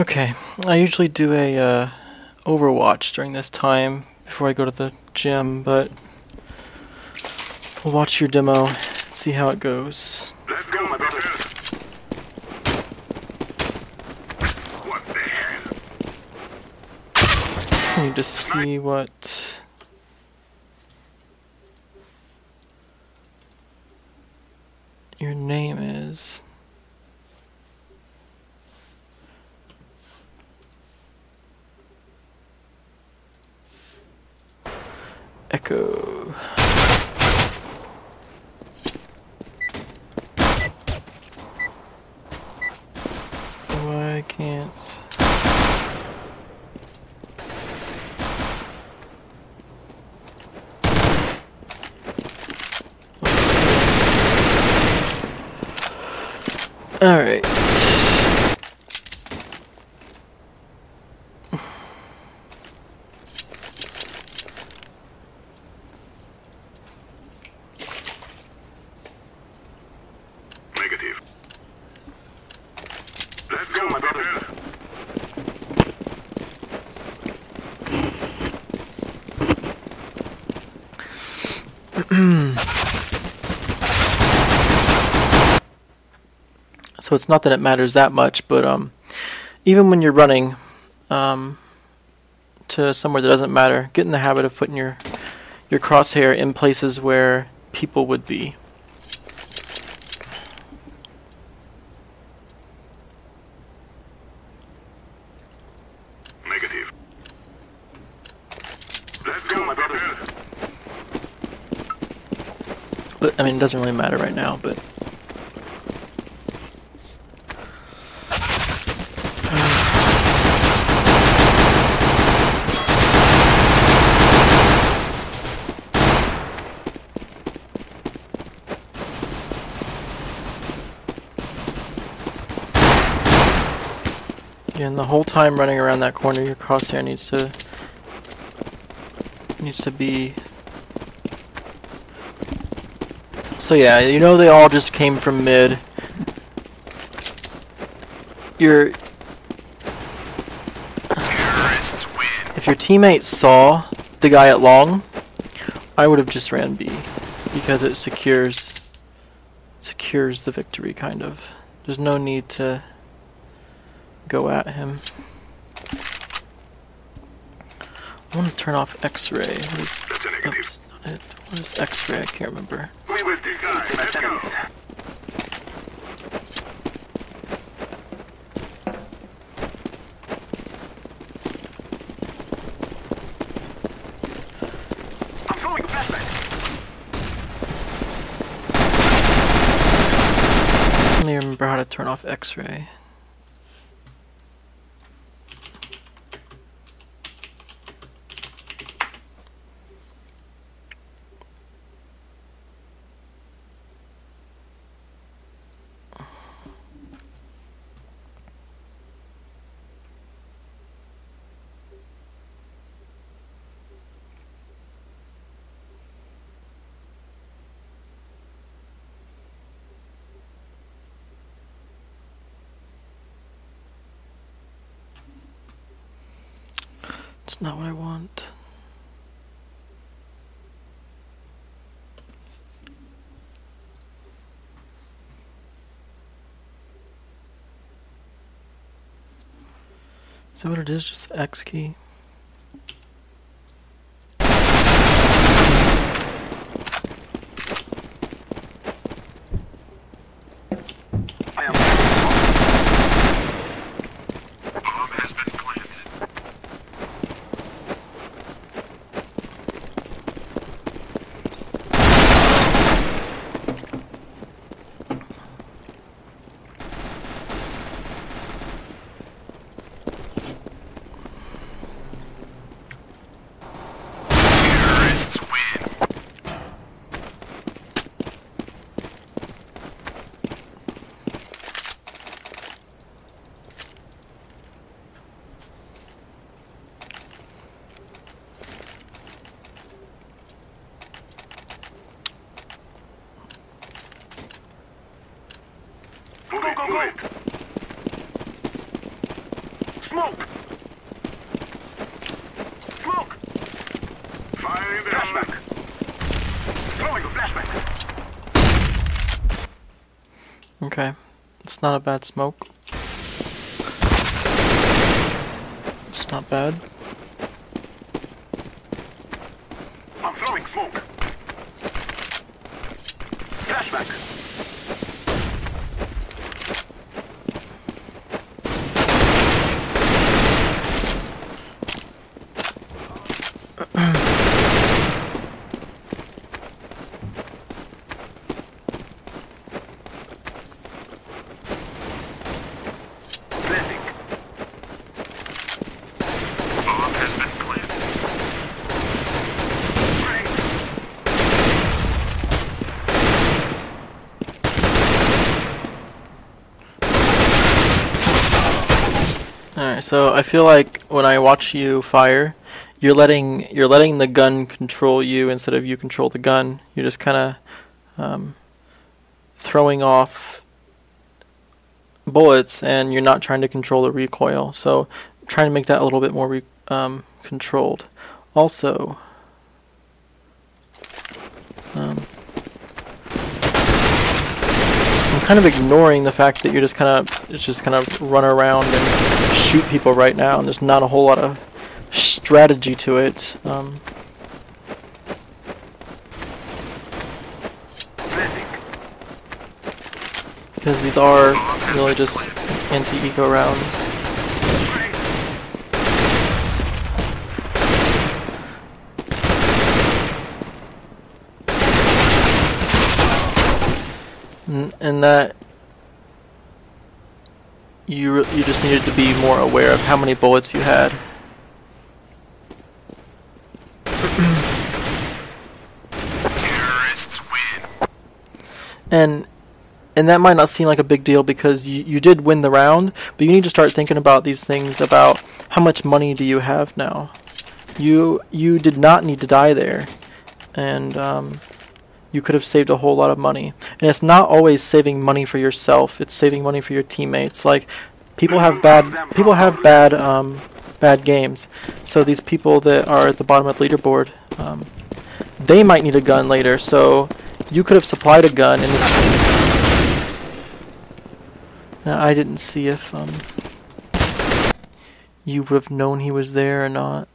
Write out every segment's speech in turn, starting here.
Okay, I usually do a Overwatch during this time before I go to the gym, but we'll watch your demo and see how it goes. Let's go, my brother. What the hell? I need to see what your name is. Echo. Why can't... Alright. Negative. Let's go, my brother. So it's not that it matters that much, but even when you're running to somewhere that doesn't matter, get in the habit of putting your crosshair in places where people would be. Negative. Let's go, my brother. But I mean, it doesn't really matter right now, but yeah, and the whole time running around that corner, your crosshair needs to be. So yeah, you know they all just came from mid. Terrorists win. If your teammate saw the guy at long, I would have just ran B because it secures the victory, kind of. There's no need to go at him. I want to turn off X-ray. That's a negative. Oops, not it. What is X-ray? I can't remember. We with this guy. Let's go. I'm throwing a flashback. Let me remember how to turn off X-ray. It's not what I want. Is that what it is? Just the X key? I am. Bomb has been planted. Terrorists win. Go, go, go! Okay. It's not a bad smoke. It's not bad. I'm throwing smoke. Flashback. Planting. Bomb has been planted. Grenade. Alright, so I feel like when I watch you fire, you're letting the gun control you instead of you control the gun. You're just kind of throwing off bullets, and you're not trying to control the recoil. So trying to make that a little bit more controlled. Also, I'm kind of ignoring the fact that you're just kind of run around and shoot people right now, and there's not a whole lot of strategy to it. Because these are really just anti-eco rounds. And that you just needed to be more aware of how many bullets you had. Terrorists win. And that might not seem like a big deal because you did win the round, but you need to start thinking about these things about how much money do you have now. You did not need to die there, and you could have saved a whole lot of money. And it's not always saving money for yourself; it's saving money for your teammates. Like people have bad games, so these people that are at the bottom of the leaderboard, they might need a gun later. So you could have supplied a gun, and now, I didn't see if you would have known he was there or not.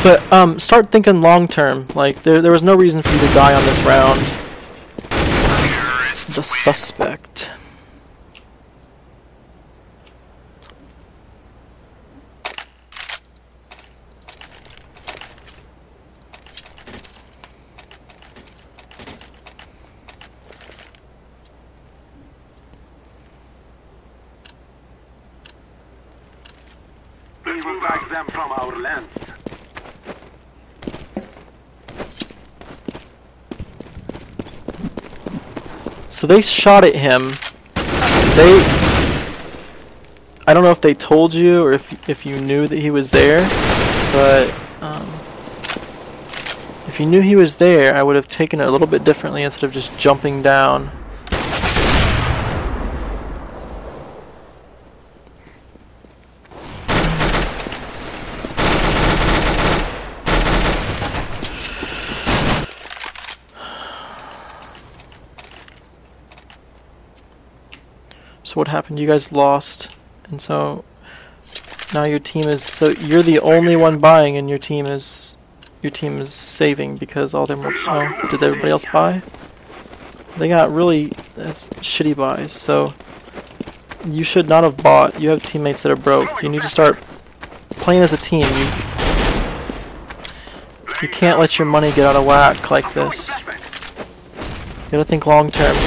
But start thinking long term. Like there was no reason for you to die on this round. The suspect. We will back them from our lands. So they shot at him. I don't know if they told you or if you knew that he was there, but if you knew he was there, I would have taken it a little bit differently instead of just jumping down. So what happened? You guys lost, and so now your team is you're the only one buying, and your team is saving because all them were. Oh, did everybody else buy? They got really shitty buys. So you should not have bought. You have teammates that are broke. You need to start playing as a team. You can't let your money get out of whack like this. You gotta think long term.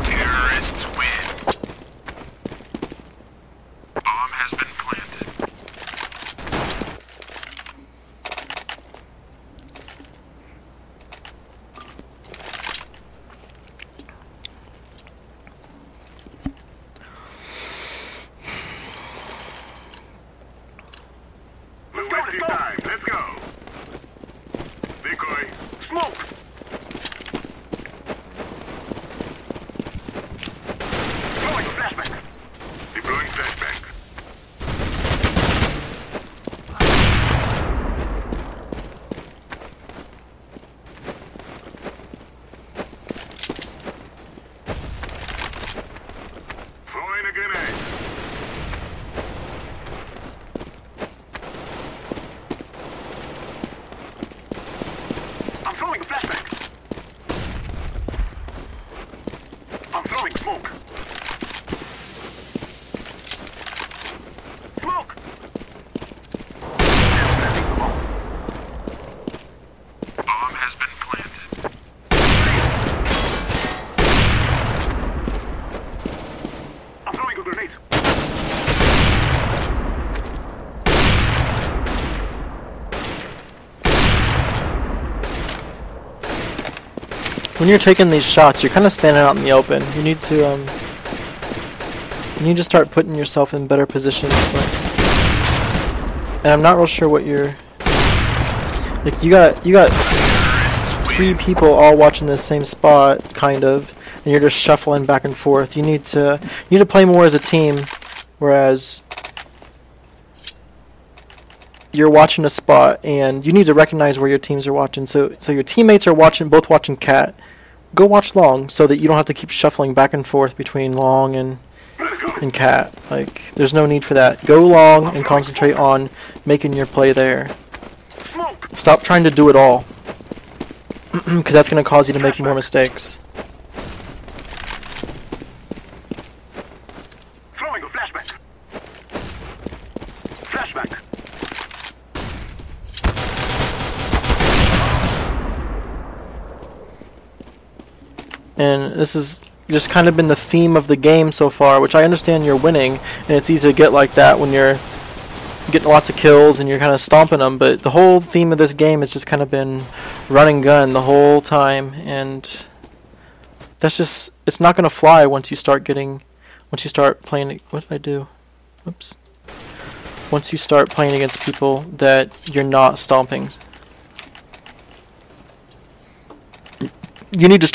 Terrorists win. Bomb has been planted. flashbang. Deploying flashbang. Throwing a grenade. I'm throwing a flashbang. I'm throwing smoke. Smoke! I'm planting the bomb. Bomb has been planted. I'm throwing a grenade. When you're taking these shots, you're kind of standing out in the open. You need to start putting yourself in better positions. And I'm not real sure what you're like. You got 3 people all watching the same spot, kind of, and you're just shuffling back and forth. You need to play more as a team, whereas you're watching a spot and you need to recognize where your teams are watching. So your teammates are both watching cat. Go watch long so that you don't have to keep shuffling back and forth between long and cat. Like, there's no need for that. Go long and concentrate on making your play there. Stop trying to do it all, because that's going to cause you to make more mistakes. Throwing a flashbang. Flashbang. And this has just kind of been the theme of the game so far, which I understand you're winning, and it's easy to get like that when you're getting lots of kills and you're kind of stomping them, but the whole theme of this game has just kind of been run and gun the whole time, and that's just, it's not going to fly once you start playing, what did I do? Whoops. Once you start playing against people that you're not stomping. You need to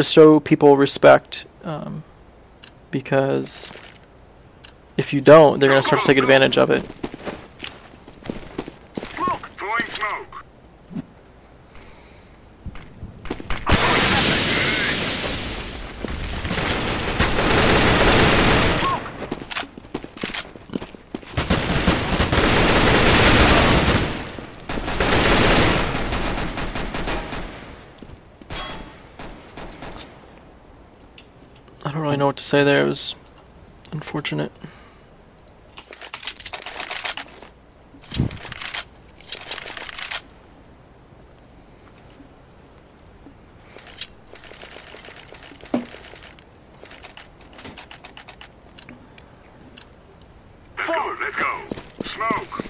show people respect, because if you don't, they're going to start to take advantage of it. Smoke! Throwing smoke. I don't really know what to say there. It was unfortunate. Let's go. Smoke.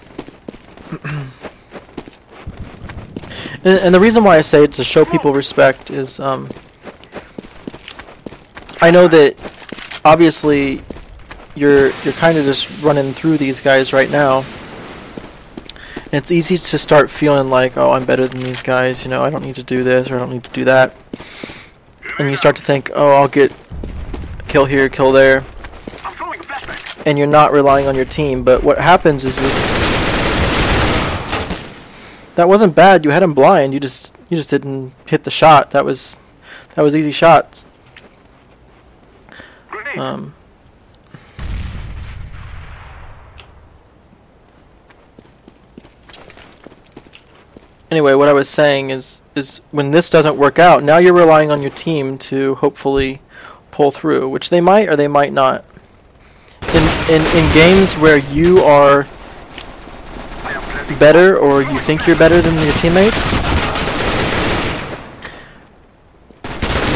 And the reason why I say to show people respect is, I know that obviously you're kind of just running through these guys right now. And it's easy to start feeling like, oh, I'm better than these guys, you know, I don't need to do this or I don't need to do that. And you start to think, oh, I'll get kill here, kill there. And you're not relying on your team, but what happens is that wasn't bad. You had him blind. You just didn't hit the shot. That was easy shots. Anyway, what I was saying is when this doesn't work out, now you're relying on your team to hopefully pull through, which they might or they might not. In games where you are better or you think you're better than your teammates,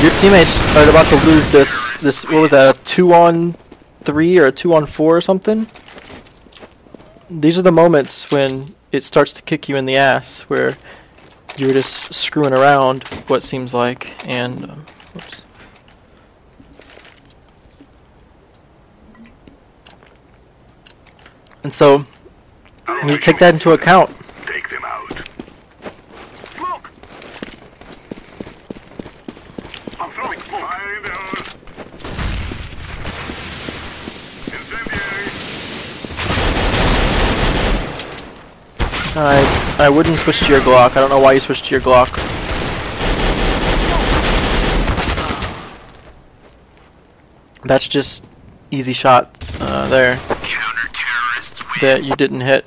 your teammates are about to lose this what was that, a 2-on-3 or a 2-on-4 or something? These are the moments when it starts to kick you in the ass, where you're just screwing around, what seems like, and whoops. And so you need to take that into account. Take them out. Smoke. I'm throwing smoke. Fire in the hole. I wouldn't switch to your Glock. I don't know why you switched to your Glock. That's just easy shot there that you didn't hit.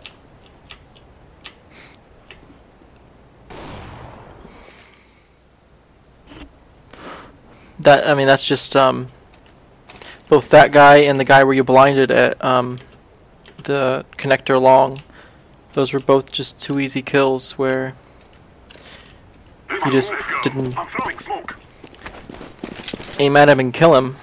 I mean, that's just both that guy and the guy where you blinded at the connector long. Those were both just 2 easy kills where you just didn't aim at him and kill him.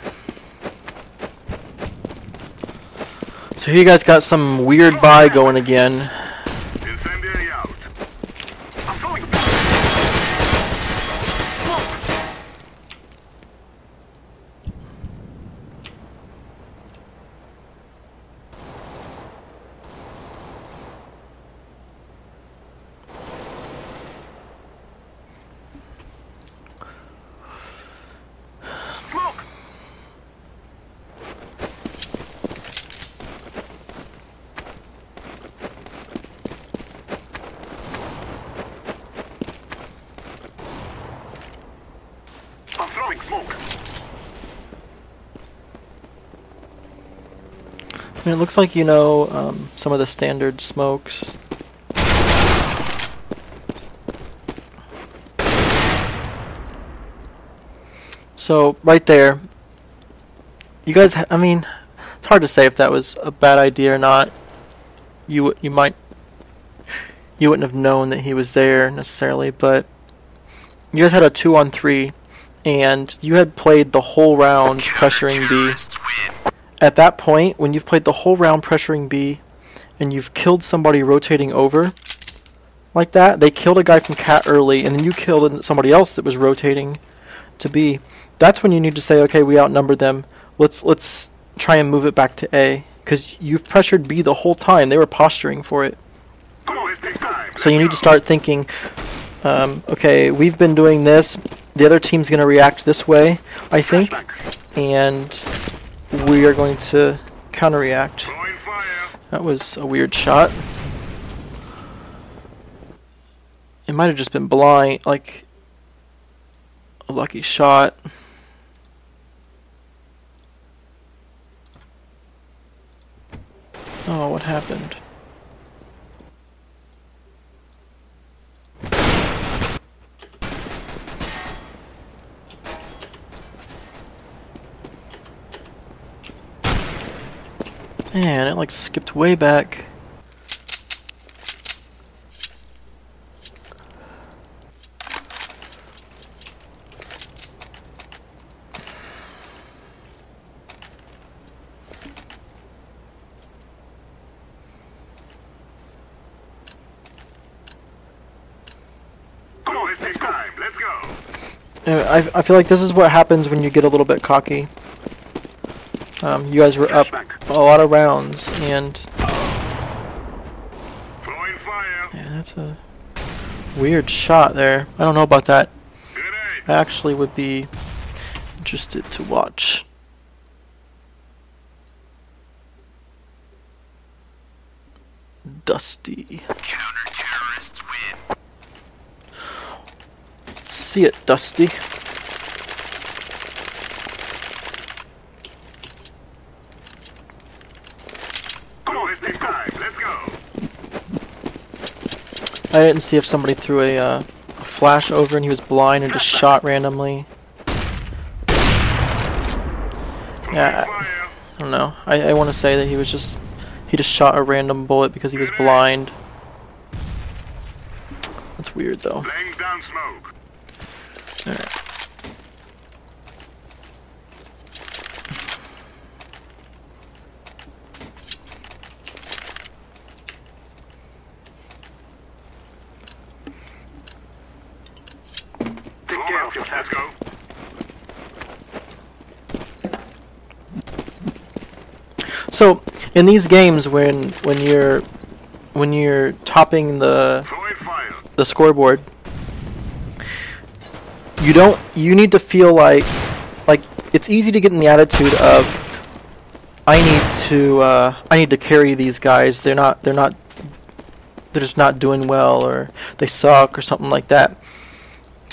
So here you guys got some weird buy going again. Incendiary out. I'm throwing. Smoke. I'm throwing smoke. I mean, it looks like you know some of the standard smokes. So right there, you guys. I mean, it's hard to say if that was a bad idea or not. You wouldn't have known that he was there necessarily, but you guys had a 2-on-3, and you had played the whole round pressuring B. At that point, when you've played the whole round pressuring B, and you've killed somebody rotating over, like that, they killed a guy from Cat early, and then you killed somebody else that was rotating to B. That's when you need to say, okay, we outnumbered them. Let's try and move it back to A, because you've pressured B the whole time. They were posturing for it. So you need to start thinking, okay, we've been doing this. The other team's going to react this way, I think, and we are going to counter-react. That was a weird shot. It might have just been blind, like a lucky shot. Oh, what happened? Man, it like skipped way back. Come on, let's take time. Let's go. I feel like this is what happens when you get a little bit cocky. You guys were up a lot of rounds, and Throwing fire. yeah, that's a weird shot there. I don't know about that. Grenade. I actually would be interested to watch. Dusty. Counter-terrorists win. Let's see it, Dusty. Come on, let's take time. Let's go. I didn't see if somebody threw a flash over and he was blind and just shot randomly. Yeah, I don't know. I want to say that he just shot a random bullet because he was blind. That's weird though. Laying down smoke. Alright. Take care of yourself. Let's go. So in these games, when you're topping the Throwing fire. scoreboard, you need to feel like it's easy to get in the attitude of I need to carry these guys. They're not they're just not doing well, or they suck, or something like that.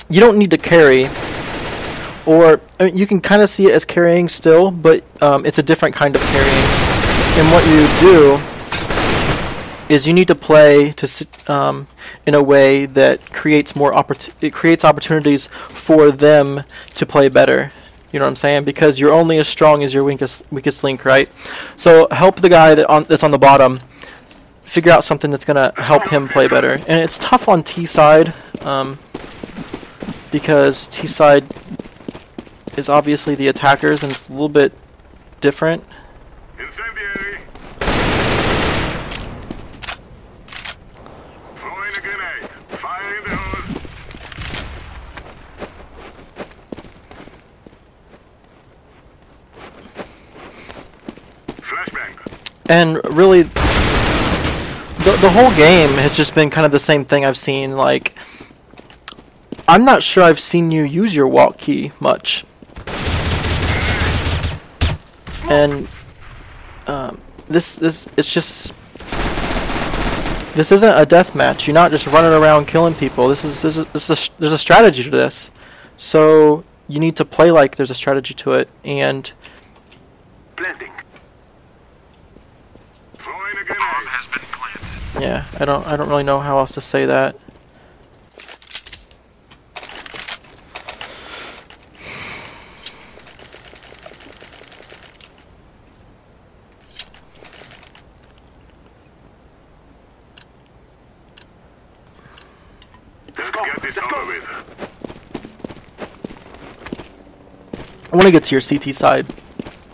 You don't need to carry, or I mean, you can kind of see it as carrying still, but it's a different kind of carrying. And what you do is you need to play in a way that creates opportunities for them to play better. You know what I'm saying? Because you're only as strong as your weakest link, right? So help the guy that's on the bottom figure out something that's gonna help him play better. And it's tough on T side, because T side is obviously the attackers, and it's a little bit different. Incendiary. Throwing a grenade. Fire in the hole. Flashbang. And really, the whole game has just been kind of the same thing I've seen. Like, I'm not sure I've seen you use your walk key much. And this it's just, this isn't a death match. You're not just running around killing people. There's a strategy to this. So you need to play like there's a strategy to it. And Planting. Throwing a grenade. Bomb has been planted. yeah, I don't really know how else to say that. Let's get this over with. I want to get to your CT side,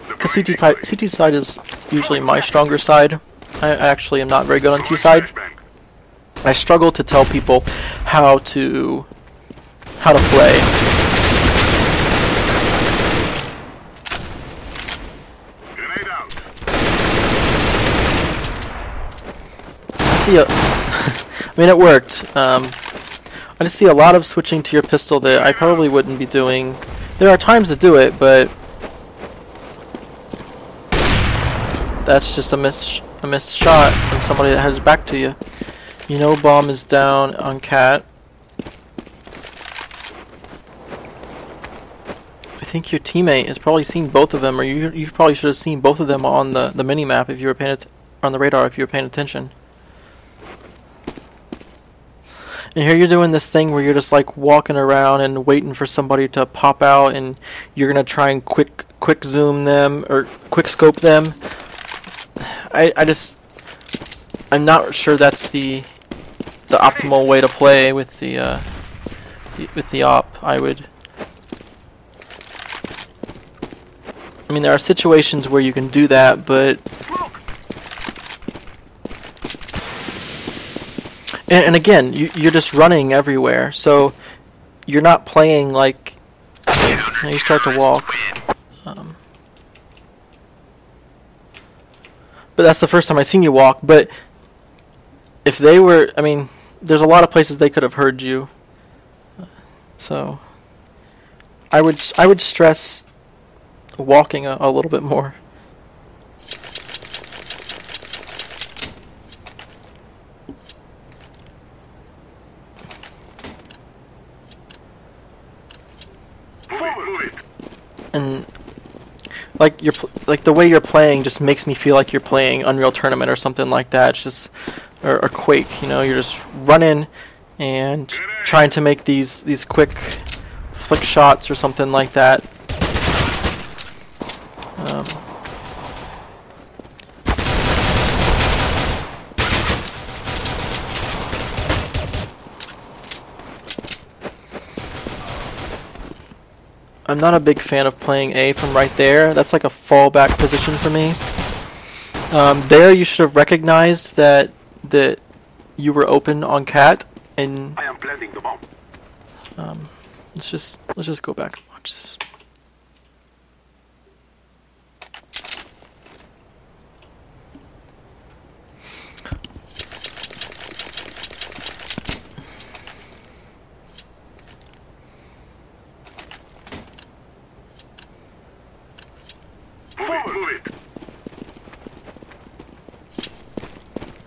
because CT side is usually my stronger side. I actually am not very good on T side. I struggle to tell people how to play. Grenade out. I see a I mean, it worked. I just see a lot of switching to your pistol that I probably wouldn't be doing. There are times to do it, but that's just a missed shot from somebody that has his back to you. You know, bomb is down on Cat. I think your teammate has probably seen both of them, or you probably should have seen both of them on the mini map if you were paying on the radar if you were paying attention. And here you're doing this thing where you're just like walking around and waiting for somebody to pop out, and you're gonna try and quick zoom them or quick scope them. I'm not sure that's the optimal way to play with the op. I mean, there are situations where you can do that, but and again, you're just running everywhere, so you're not playing like you start to walk. But that's the first time I've seen you walk. But if they were, I mean, there's a lot of places they could have heard you. So I would stress walking a little bit more. And like like the way you're playing just makes me feel like you're playing Unreal Tournament or something like that. It's just or Quake, you know, you're just running and trying to make these quick flick shots or something like that. I'm not a big fan of playing A from right there. That's like a fallback position for me. There you should have recognized that you were open on Cat, and I am planting the bomb. let's just go back and watch this.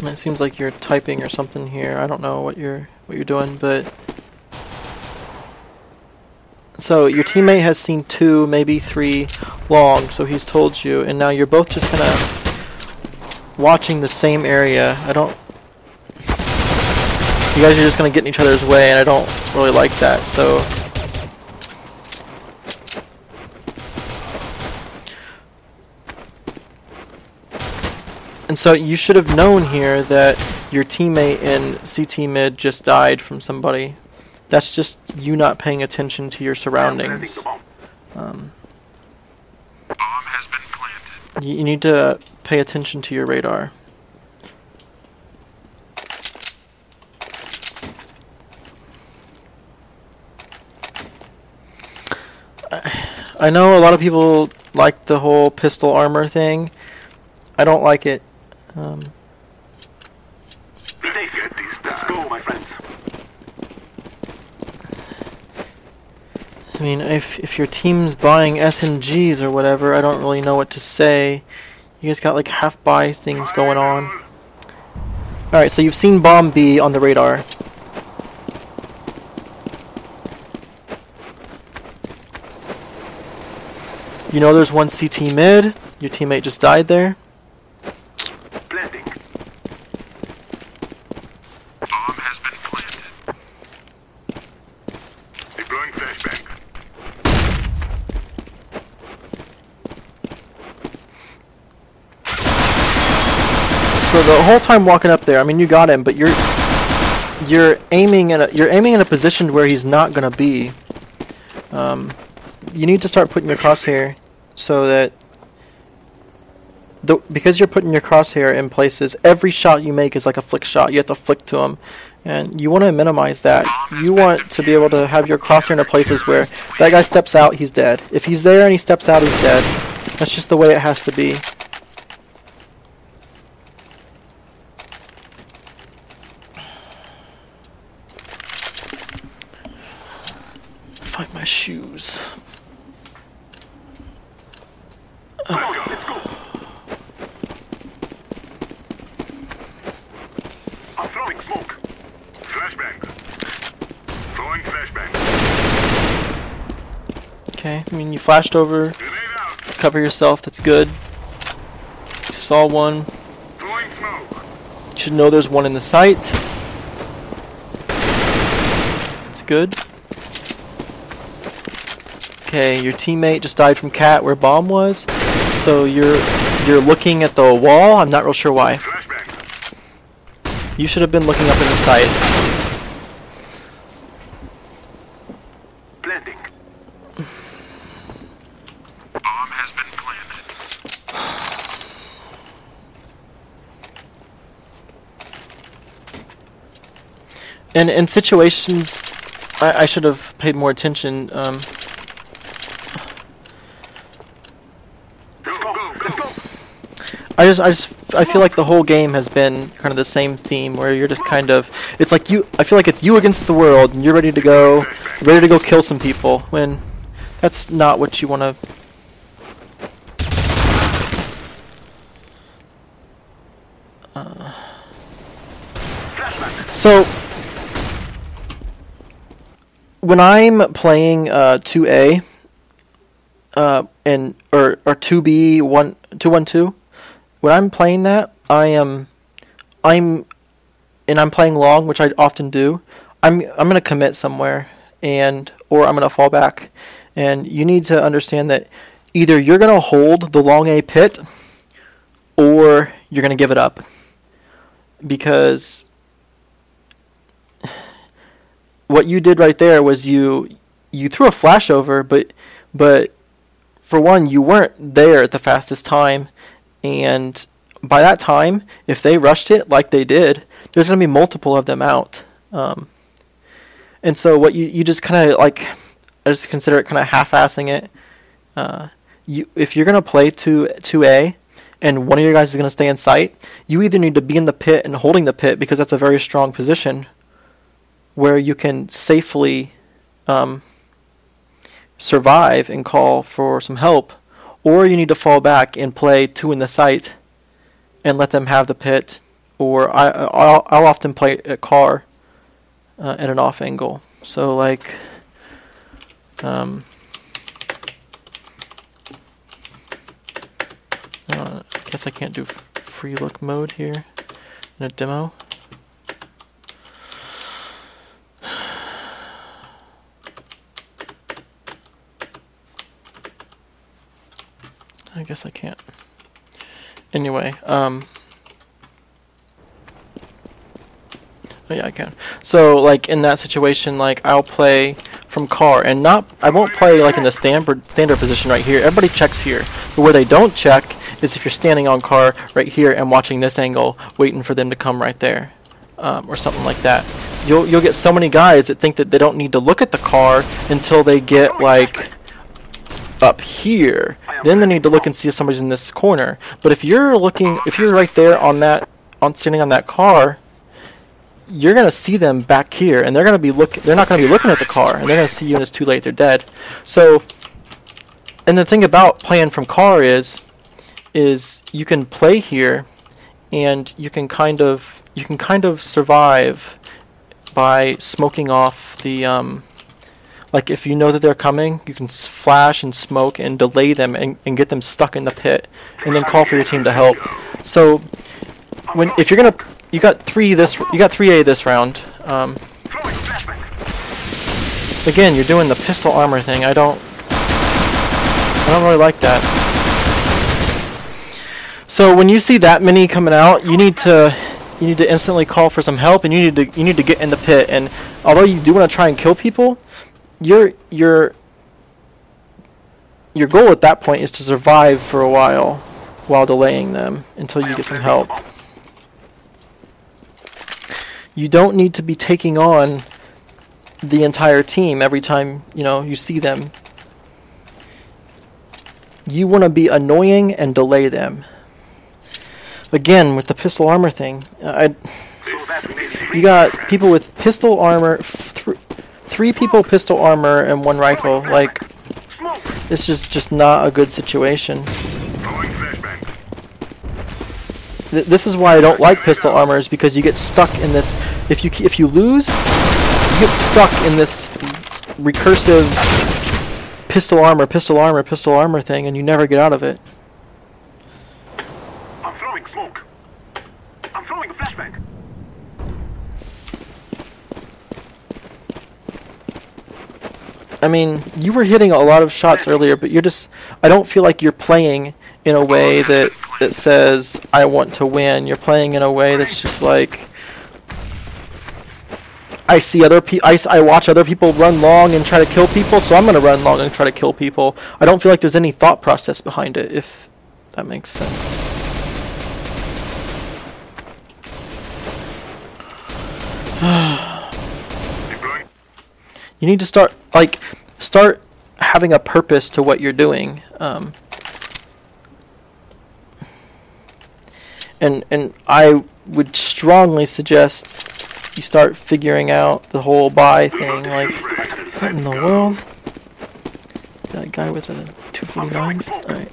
It seems like you're typing or something here. I don't know what you're doing, but so your teammate has seen 2, maybe 3 long, so he's told you, and now you're both just kind of watching the same area. You guys are just gonna get in each other's way, and I don't really like that, so and so you should have known here that your teammate in CT mid just died from somebody. That's just you not paying attention to your surroundings. Bomb has been planted. You need to pay attention to your radar. I know a lot of people like the whole pistol armor thing. I don't like it. Get this done. Let's go, my friends. I mean, if your team's buying SMGs or whatever, I don't really know what to say. You guys got like half-buy things going on. Alright, so you've seen Bomb B on the radar. You know there's one CT mid. Your teammate just died there. Planting. Bomb has been planted. Deploying flashbang. So the whole time walking up there, I mean you got him, but you're aiming in a position where he's not gonna be. You need to start putting your crosshair so that because you're putting your crosshair in places, every shot you make is like a flick shot. You have to flick to them, and you want to minimize that. You want to be able to have your crosshair in places where that guy steps out, he's dead. If he's there and he steps out, he's dead. That's just the way it has to be. Find my shoes. Let's go. I'm throwing smoke. Flashbang. Throwing flashbang. Okay, I mean you flashed over, Grenade out. cover yourself, that's good. You saw one. Throwing smoke. You should know there's one in the site. That's good. Okay, your teammate just died from Cat where Bomb was. So you're looking at the wall. I'm not real sure why. Flashbang. You should have been looking up in the site. Planting. Bomb has been planted. And in situations, I should have paid more attention. I feel like the whole game has been kind of the same theme where you're just kind of, it's like I feel like it's you against the world and you're ready to go kill some people when that's not what you want to. So when I'm playing 2A or 2B 212. When I'm playing that, I'm playing long, which I often do. I'm gonna commit somewhere, or I'm gonna fall back, and you need to understand that either you're gonna hold the long A pit, or you're gonna give it up, because what you did right there was you threw a flash over, but for one, you weren't there at the fastest time. And by that time, if they rushed it like they did, there's going to be multiple of them out. And so what you just kind of like, I just consider it kind of half-assing it. If you're going to play 2A and one of your guys is going to stay in sight, you either need to be in the pit and holding the pit because that's a very strong position where you can safely survive and call for some help, or you need to fall back and play 2 in the site and let them have the pit, or I'll often play a car at an off angle. So like, I guess I can't do free look mode here in a demo. I guess I can't. Anyway, oh yeah, I can. So like in that situation, like I'll play from car and I won't play like in the standard position right here. Everybody checks here. But where they don't check is if you're standing on car right here and watching this angle, waiting for them to come right there, or something like that. You'll get so many guys that think that they don't need to look at the car until they get like up here. Then they need to look and see if somebody's in this corner. But if you're right there standing on that car, you're gonna see them back here, and they're not gonna be looking at the car, and they're gonna see you, and it's too late. They're dead. So, and the thing about playing from car is you can play here, and you can kind of survive by smoking off the like if you know that they're coming, you can flash and smoke and delay them and get them stuck in the pit, and then call for your team to help. So if you're gonna you got 3A this round. Again, you're doing the pistol armor thing. I don't really like that. So when you see that many coming out, you need to instantly call for some help, and you need to get in the pit. And although you do want to try and kill people, your goal at that point is to survive for a while delaying them until you get some help. You don't need to be taking on the entire team every time you see them. You want to be annoying and delay them. Again, with the pistol armor thing, you got people with pistol armor, 3 people pistol armor and 1 rifle. Like, it's just not a good situation. This is why I don't like pistol armor, is because you get stuck in this. If you lose, you get stuck in this recursive pistol armor thing, and you never get out of it. I'm throwing smoke. I'm throwing a flashbang. I mean, you were hitting a lot of shots earlier, but I don't feel like you're playing in a way that says, I want to win. You're playing in a way that's just like, I watch other people run long and try to kill people, so I'm going to run long and try to kill people. I don't feel like there's any thought process behind it, if that makes sense. You need to start having a purpose to what you're doing. And I would strongly suggest you start figuring out the whole buy thing. Like, what in the world? That guy with a 249? Alright.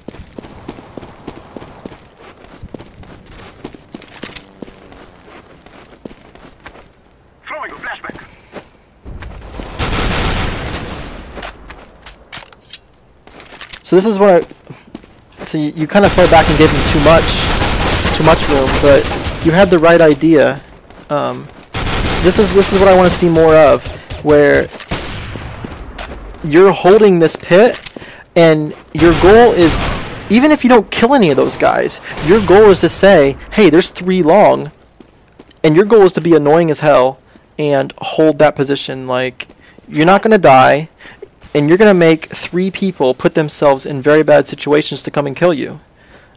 Throwing a flashbang. So this is what so you kind of fell back and gave him too much room, but you had the right idea. This is what I want to see more of, where you're holding this pit, and your goal is, even if you don't kill any of those guys, your goal is to say, hey, there's 3 long, and your goal is to be annoying as hell and hold that position. Like, you're not going to die, and you're going to make 3 people put themselves in very bad situations to come and kill you.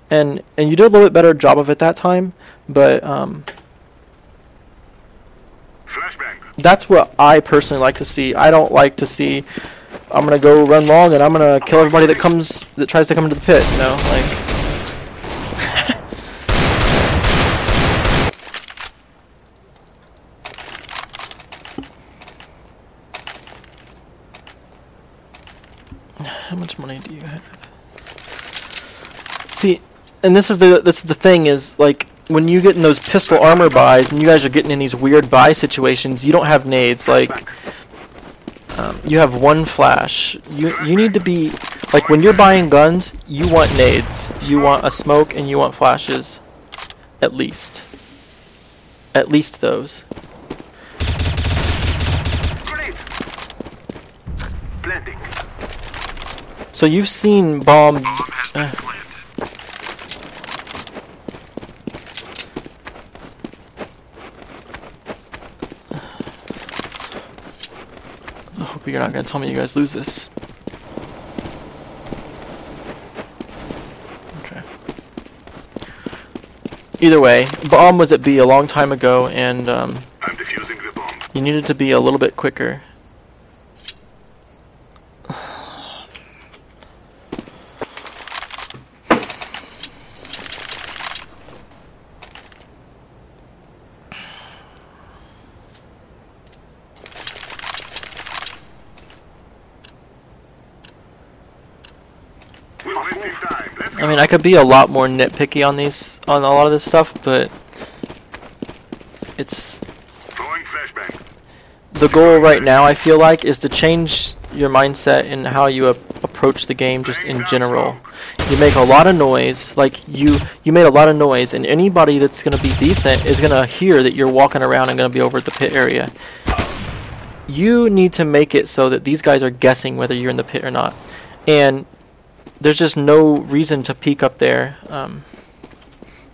And you did a little bit better job of it that time, but that's what I personally like to see. I don't like to see, I'm going to go run long and I'm going to kill everybody that tries to come into the pit, you know, like. How much money do you have? See, and this is the thing is, like, when you get in those pistol armor buys, and you guys are getting in these weird buy situations, you don't have nades. Like, you have one flash. You need to be like, when you're buying guns, you want nades, you want a smoke, and you want flashes, at least those. So you've seen bomb. I hope you're not gonna tell me you guys lose this. Okay. Either way, bomb was at B a long time ago, and I'm defusing the bomb. you needed to be a little bit quicker. I mean, I could be a lot more nitpicky on a lot of this stuff, but it's the goal right now, I feel like, is to change your mindset and how you approach the game just in general. You make a lot of noise, like you made a lot of noise, and anybody that's going to be decent is going to hear that you're walking around and going to be over at the pit area. You need to make it so that these guys are guessing whether you're in the pit or not. And there's just no reason to peek up there.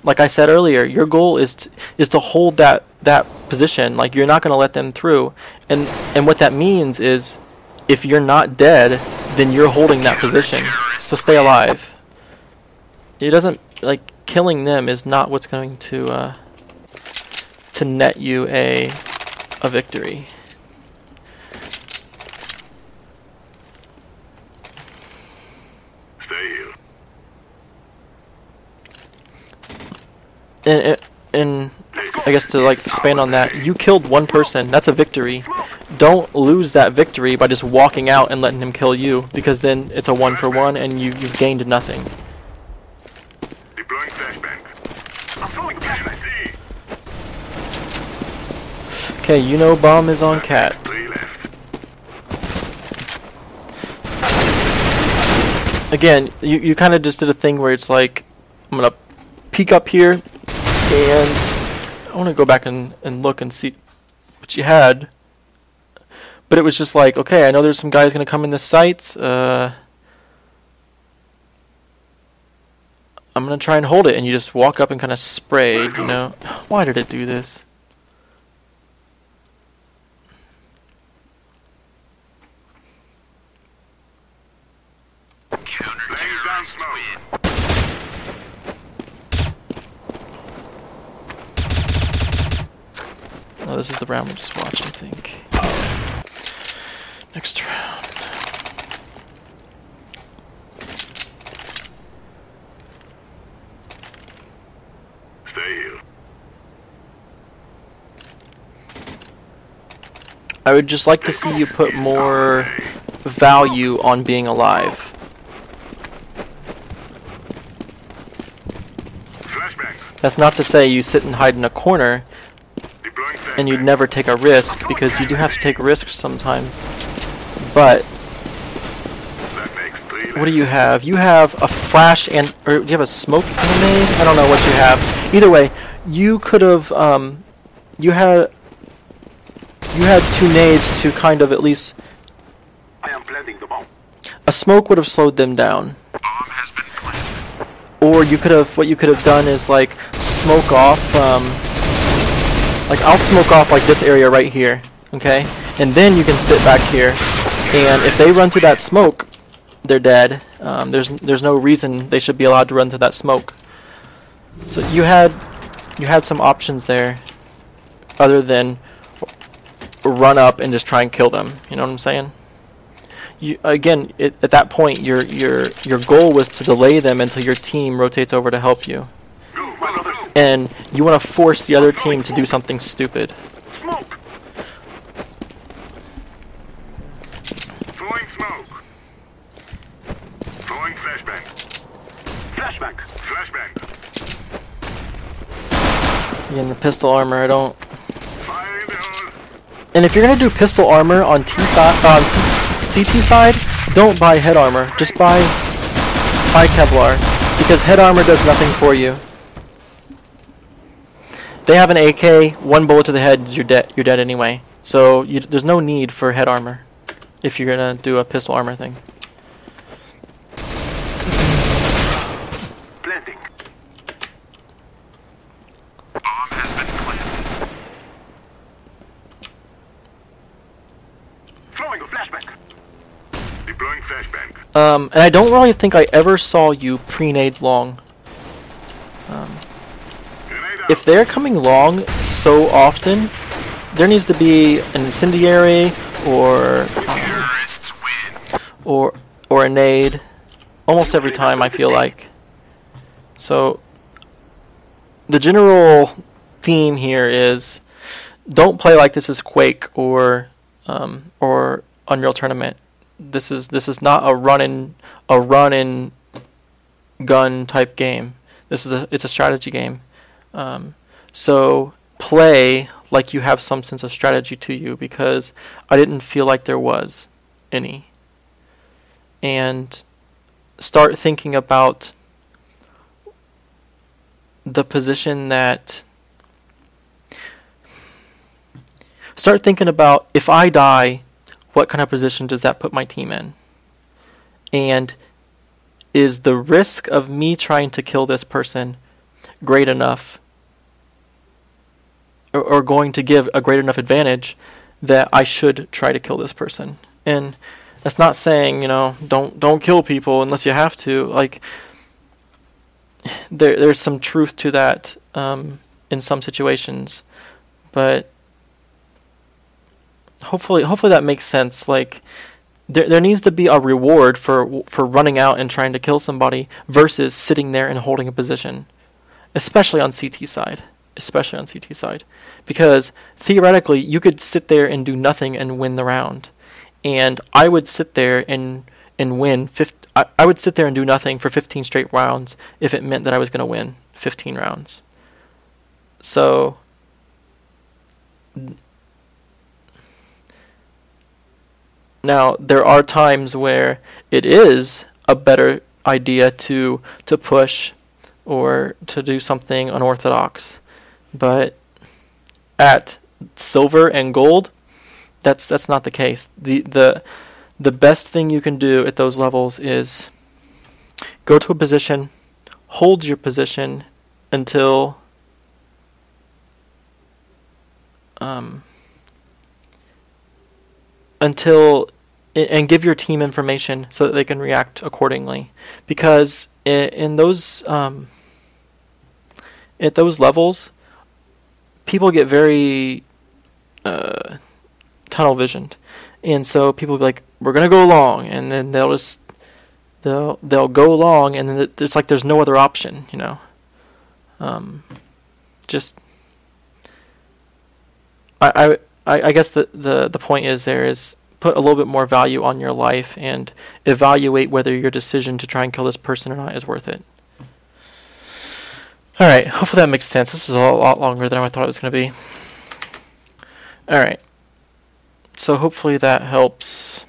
Like I said earlier, your goal is to hold that position. Like, you're not going to let them through. And what that means is, if you're not dead, then you're holding that position. So stay alive. It doesn't, like, killing them is not what's going to net you a victory. And I guess to like expand on that, you killed one person. That's a victory. Don't lose that victory by just walking out and letting him kill you, because then it's a 1-for-1 and you've gained nothing. Deploying flashbang. I'm throwing flashbang. Okay, you know bomb is on cat. Again, you kind of just did a thing where it's like, I'm gonna peek up here, and I want to go back and look and see what you had. But it was just like, okay, I know there's some guys going to come in this site. I'm going to try and hold it. And you just walk up and kind of spray, you know. Why did it do this? Counter-terrorists win. Oh, this is the round we just watched, I think. Next round. Stay here. I would just like to see you put more value on being alive. Flashbang. That's not to say you sit and hide in a corner and you'd never take a risk, because you do have to take risks sometimes. But what do you have? You have a flash and, or do you have a smoke grenade? I don't know what you have. Either way, you could have you had 2 nades to kind of at least. I am planting the bomb. A smoke would have slowed them down. Bomb has been planted. Or you could have, what you could have done is like smoke off. Like, I'll smoke off like this area right here, okay? And then you can sit back here, and if they run through that smoke, they're dead. There's no reason they should be allowed to run through that smoke. So you had some options there, other than run up and just try and kill them. You know what I'm saying? Again, at that point, your goal was to delay them until your team rotates over to help you. And you want to force the other team to do something stupid. Smoke. Throwing smoke. Throwing flashbang. Flashbang. Flashbang. Again, the pistol armor, I don't... Fire in the hole. And if you're gonna do pistol armor on CT side, don't buy head armor. Just buy Kevlar, because head armor does nothing for you. They have an AK, one bullet to the head, you're dead. You're dead anyway. So there's no need for head armor if you're gonna do a pistol armor thing. Planting. Bomb has been planted. Throwing a flashbang. Deploying flashbang. And I don't really think I ever saw you pre-nade long. Grenade out. If they're coming long so often, there needs to be an incendiary or Terrorists win. or a nade almost every time, I feel like. So the general theme here is don't play like this is Quake or Unreal Tournament. This is not a run and gun type game. It's a strategy game. So play like you have some sense of strategy to you, because I didn't feel like there was any. And start thinking about the position that... Start thinking about, if I die, what kind of position does that put my team in? And is the risk of me trying to kill this person great enough, or going to give a great enough advantage that I should try to kill this person? And that's not saying, don't kill people unless you have to. Like, there's some truth to that in some situations, but hopefully that makes sense. Like, there needs to be a reward for running out and trying to kill somebody versus sitting there and holding a position, especially on CT side. Because theoretically, you could sit there and do nothing and win the round. And I would sit there and win. I would sit there and do nothing for 15 straight rounds if it meant that I was going to win 15 rounds. So now there are times where it is a better idea to push or to do something unorthodox. But at silver and gold, that's not the case. The best thing you can do at those levels is go to a position, hold your position until and give your team information so that they can react accordingly. Because in those at those levels, people get very tunnel visioned, and so people will be like, "We're gonna go long," and then they'll go long, and then it's like there's no other option, Just I guess the point is put a little bit more value on your life and evaluate whether your decision to try and kill this person or not is worth it. Alright, hopefully that makes sense. This was a lot longer than I thought it was going to be. Alright, so hopefully that helps.